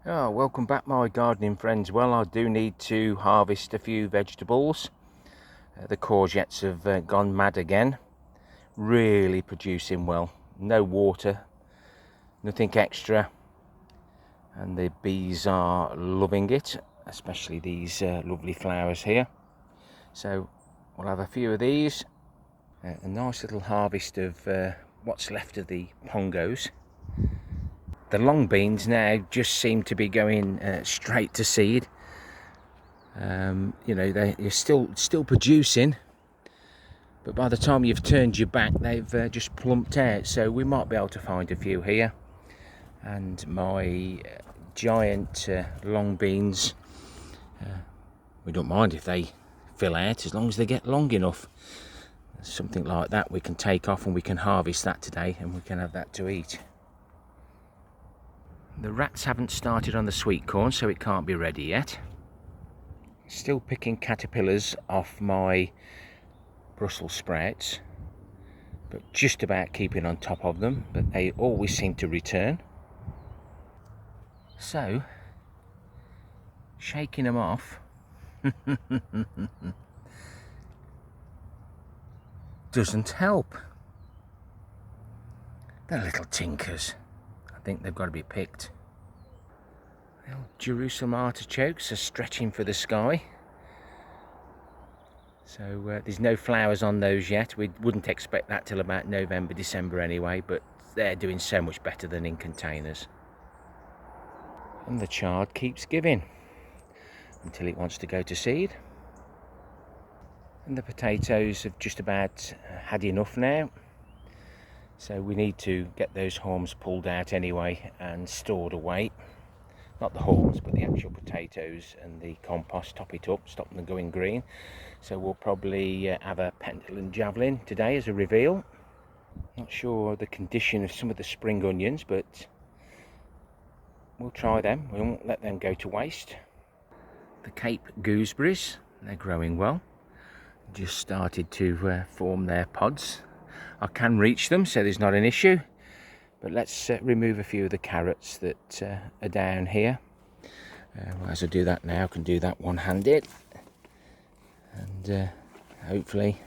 Oh, welcome back my gardening friends. Well, I do need to harvest a few vegetables. The courgettes have gone mad again. Really producing well. No water, nothing extra. And the bees are loving it, especially these lovely flowers here. So we'll have a few of these. A nice little harvest of what's left of the pongos. The long beans now just seem to be going straight to seed. You know, they're still producing, but by the time you've turned your back, they've just plumped out. So we might be able to find a few here. And my giant long beans, we don't mind if they fill out as long as they get long enough. Something like that we can take off, and we can harvest that today, and we can have that to eat. The rats haven't started on the sweet corn, so it can't be ready yet. Still picking caterpillars off my Brussels sprouts, but just about keeping on top of them, but they always seem to return. So, shaking them off doesn't help. They're little tinkers. I think they've got to be picked. The old Jerusalem artichokes are stretching for the sky. So there's no flowers on those yet. We wouldn't expect that till about November, December anyway, but they're doing so much better than in containers. And the chard keeps giving until it wants to go to seed. And the potatoes have just about had enough now. So we need to get those haulms pulled out anyway and stored away. Not the haulms, but the actual potatoes and the compost, top it up, stop them going green. So we'll probably have a pendulum javelin today as a reveal. Not sure the condition of some of the spring onions, but we'll try them. We won't let them go to waste. The Cape gooseberries, they're growing well. Just started to form their pods. I can reach them, so there's not an issue. But let's remove a few of the carrots that are down here. As I do that now, I can do that one-handed. And hopefully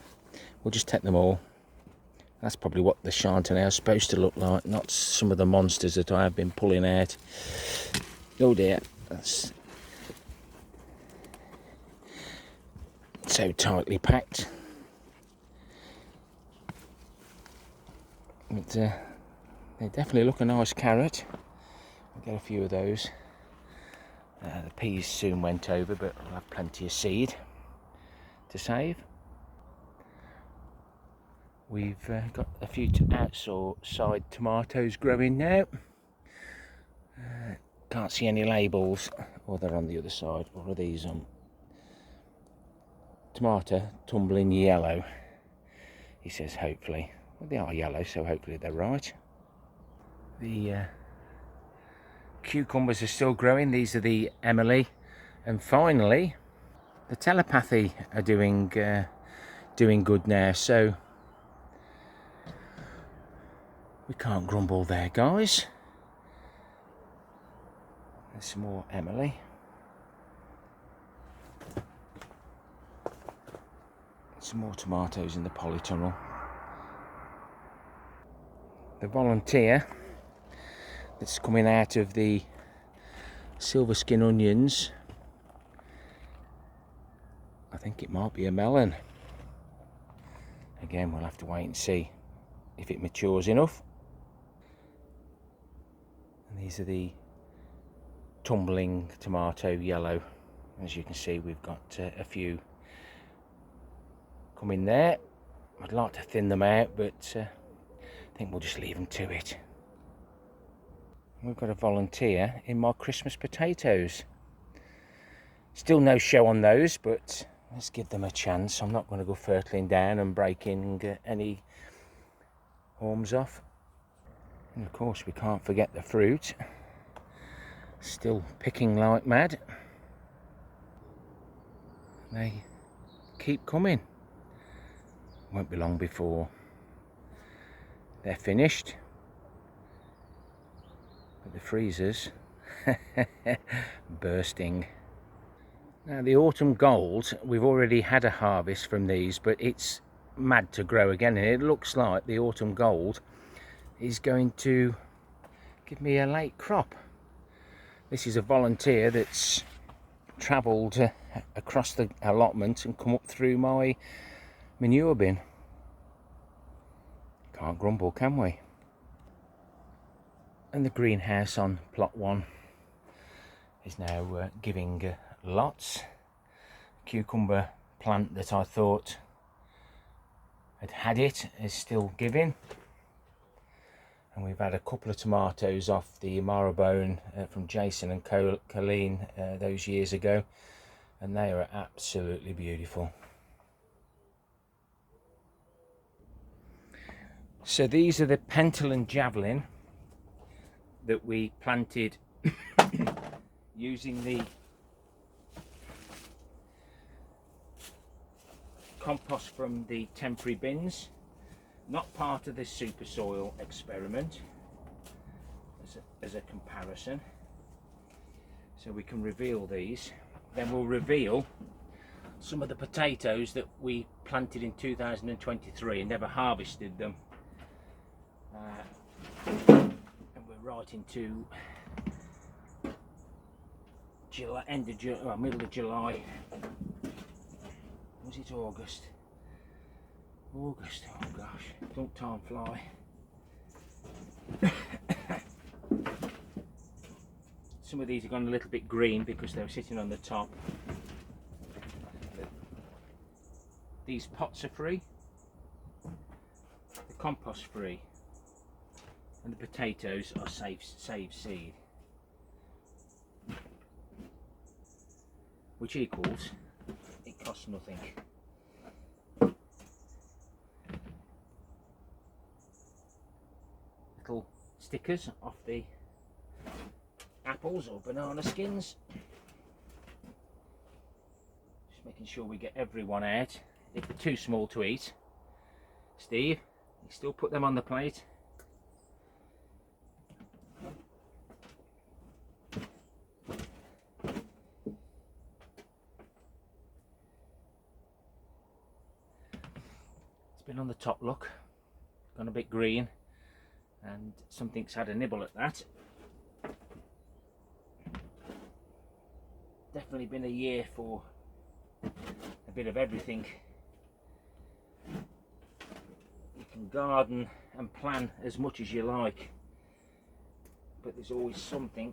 we'll just take them all. That's probably what the chanterelle is supposed to look like, not some of the monsters that I have been pulling out. Oh dear, that's so tightly packed. But they definitely look a nice carrot. I'll get a few of those. The peas soon went over, but I'll have plenty of seed to save. We've got a few outside tomatoes growing now. Can't see any labels, or they're on the other side. What are these on? Tomato tumbling yellow. He says hopefully. Well, they are yellow, so hopefully they're right. The cucumbers are still growing. These are the Emily. And finally, the telepathy are doing good now. So we can't grumble there, guys. There's some more Emily. Some more tomatoes in the polytunnel. The volunteer that's coming out of the silver skin onions, I think it might be a melon. Again, we'll have to wait and see if it matures enough. And these are the tumbling tomato yellow. As you can see, we've got a few coming there. I'd like to thin them out, but I think we'll just leave them to it. We've got a volunteer in my Christmas potatoes. Still no show on those, but let's give them a chance. I'm not going to go fertling down and breaking any haulms off. And of course we can't forget the fruit. Still picking like mad. They keep coming. Won't be long before they're finished. But the freezers bursting. Now the autumn gold, we've already had a harvest from these, but it's mad to grow again, and it looks like the autumn gold is going to give me a late crop. This is a volunteer that's travelled across the allotment and come up through my manure bin. Can't grumble, can we? And the greenhouse on plot 1 is now giving lots. Cucumber plant that I thought had it is still giving. And we've had a couple of tomatoes off the marrowbone from Jason and Colleen those years ago, and they are absolutely beautiful. So these are the Pentel and Javelin that we planted using the compost from the temporary bins, not part of this super soil experiment, as a comparison. So we can reveal these. Then we'll reveal some of the potatoes that we planted in 2023 and never harvested them. And we're right into July, middle of July. Was it August? August, oh gosh, don't time fly. Some of these have gone a little bit green because they were sitting on the top. These pots are free, the compost free, and the potatoes are SeeSii, which equals it costs nothing. Little stickers off the apples or banana skins. Just making sure we get everyone out. If they're too small to eat, Steve, you still put them on the plate. It's been on the top, look, gone a bit green, and something's had a nibble at that. Definitely been a year for a bit of everything. You can garden and plan as much as you like, but there's always something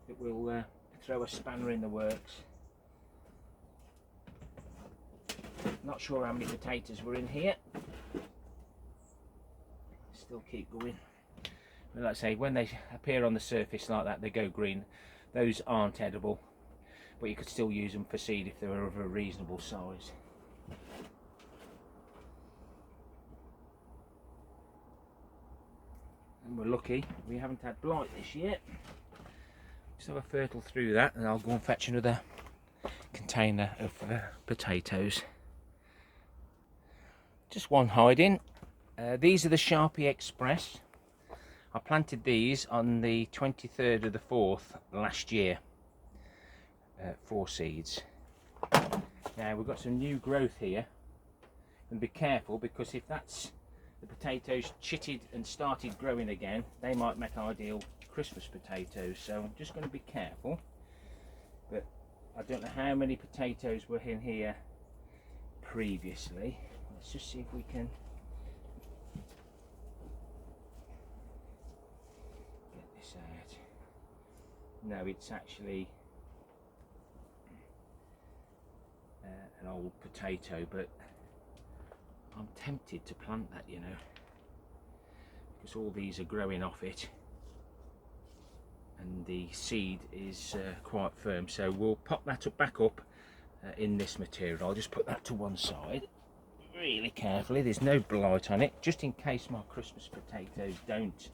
that will throw a spanner in the works. Not sure how many potatoes were in here. Still keep going. But like I say, when they appear on the surface like that, they go green. Those aren't edible, but you could still use them for seed if they were of a reasonable size. And we're lucky we haven't had blight this year. Just have a fertile through that, and I'll go and fetch another container of potatoes. Just one hiding. These are the Sharpie Express. I planted these on the 23rd of the 4th last year. 4 seeds. Now we've got some new growth here. And be careful, because if that's the potatoes chitted and started growing again, they might make ideal Christmas potatoes. So I'm just going to be careful. But I don't know how many potatoes were in here previously. Let's just see if we can get this out. No, it's actually an old potato, but I'm tempted to plant that, you know, because all these are growing off it and the seed is quite firm. So we'll pop that back up in this material. I'll just put that to one side really carefully. There's no blight on it, just in case my Christmas potatoes don't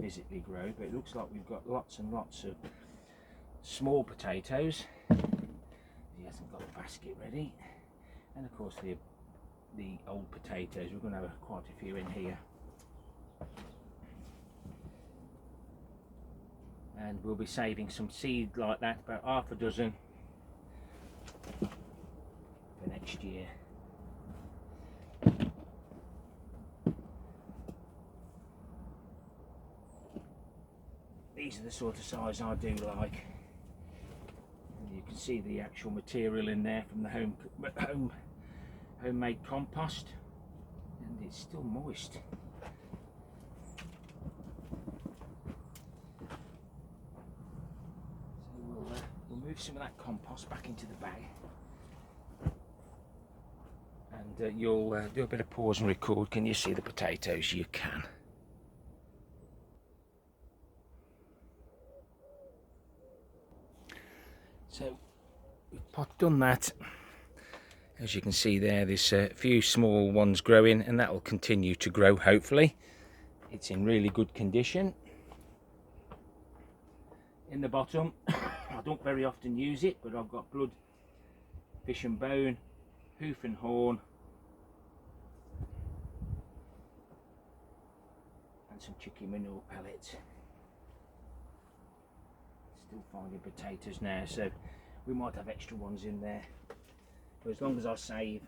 physically grow. But it looks like we've got lots and lots of small potatoes. He hasn't got the basket ready, and of course the old potatoes. We're going to have quite a few in here. and we'll be saving some seed like that, about half a dozen for next year. These are the sort of size I do like. And you can see the actual material in there from the homemade compost, and it's still moist. So we'll move some of that compost back into the bag, and you'll do a bit of pause and record. Can you see the potatoes? You can. So we've done that. As you can see there, there's a few small ones growing, and that will continue to grow, hopefully. It's in really good condition. In the bottom, I don't very often use it, but I've got blood, fish and bone, hoof and horn, and some chicken manure pellets. Still finding potatoes now, so we might have extra ones in there, but as long as I save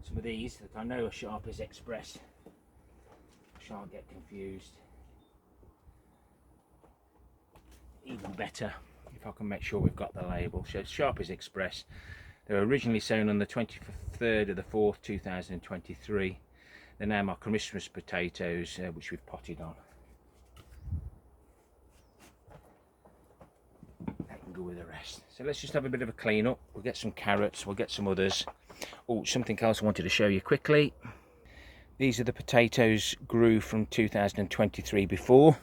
some of these that I know are sharp as Express, I shan't get confused. Even better if I can make sure we've got the label. So sharp as Express. They were originally sown on the 23rd of the 4th 2023. They're now my Christmas potatoes, which we've potted on. They can go with the rest. So let's just have a bit of a clean up. We'll get some carrots, we'll get some others. Oh, something else I wanted to show you quickly. These are the potatoes grew from 2023 before.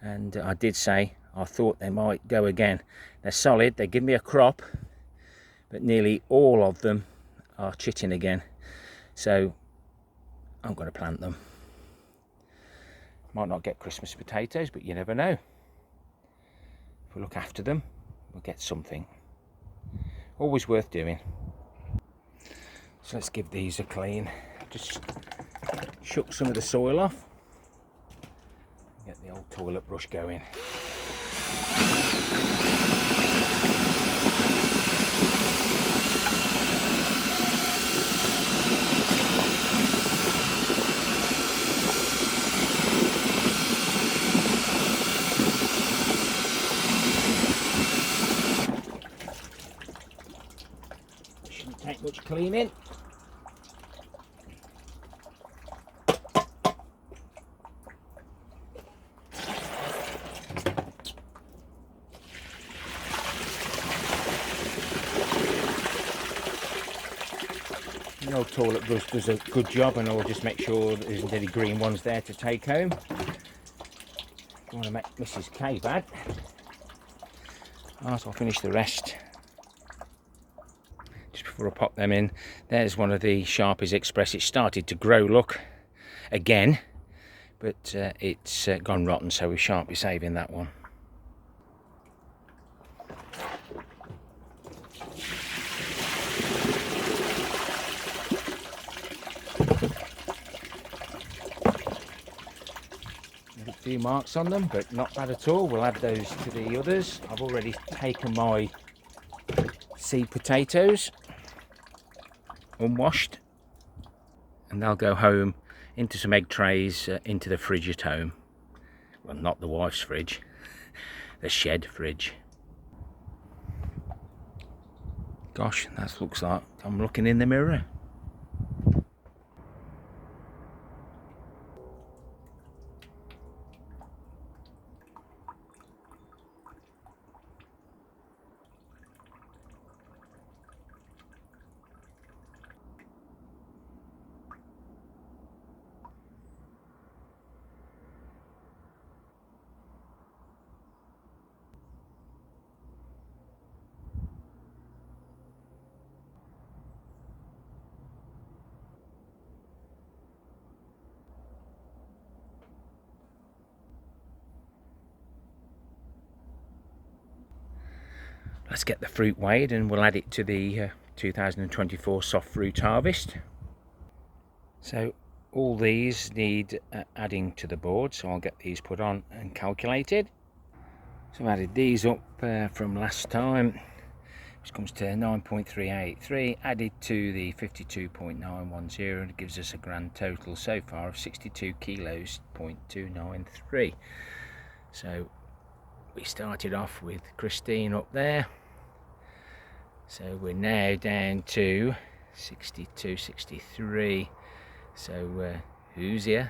And I did say I thought they might go again. They're solid, they give me a crop, but nearly all of them are chitting again. So I'm going to plant them. Might not get Christmas potatoes, but you never know. If we look after them, we'll get something. Always worth doing. So let's give these a clean. Just shuck some of the soil off. Get the old toilet brush going. Shouldn't take much cleaning. The old toilet brush does a good job, and I'll just make sure there isn't any green ones there to take home. Don't want to make Mrs. K bad. Right, I'll finish the rest. Just before I pop them in, there's one of the Sharpies Express. It started to grow, look, again, but it's gone rotten, so we shan't be saving that one. A few marks on them, but not bad at all. We'll add those to the others. I've already taken my seed potatoes, unwashed, and they'll go home into some egg trays, into the fridge at home. Well, not the wife's fridge, the shed fridge. Gosh, that looks like I'm looking in the mirror. Let's get the fruit weighed and we'll add it to the 2024 soft fruit harvest. So all these need adding to the board, so I'll get these put on and calculated. So I've added these up from last time, which comes to 9.383, added to the 52.910, and it gives us a grand total so far of 62 kilos, 0.293. So we started off with Christine up there, so we're now down to 62, 63. So who's here?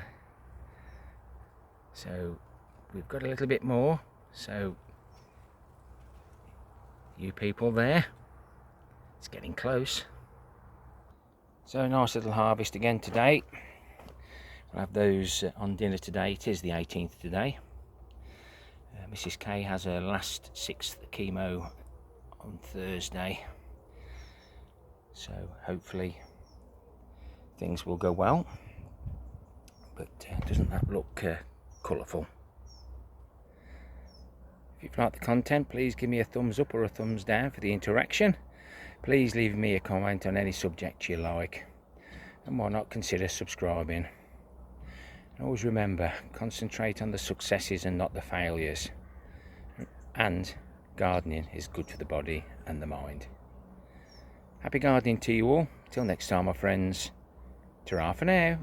So we've got a little bit more. So you people there, it's getting close. So a nice little harvest again today. We'll have those on dinner today. It is the 18th today. Mrs. K has her last 6th chemo on Thursday, so hopefully things will go well, but doesn't that look colourful? If you've liked the content, please give me a thumbs up or a thumbs down for the interaction. Please leave me a comment on any subject you like, and why not consider subscribing. And always remember, concentrate on the successes and not the failures. And gardening is good for the body and the mind. Happy gardening to you all. Till next time, my friends. Ta-ra for now.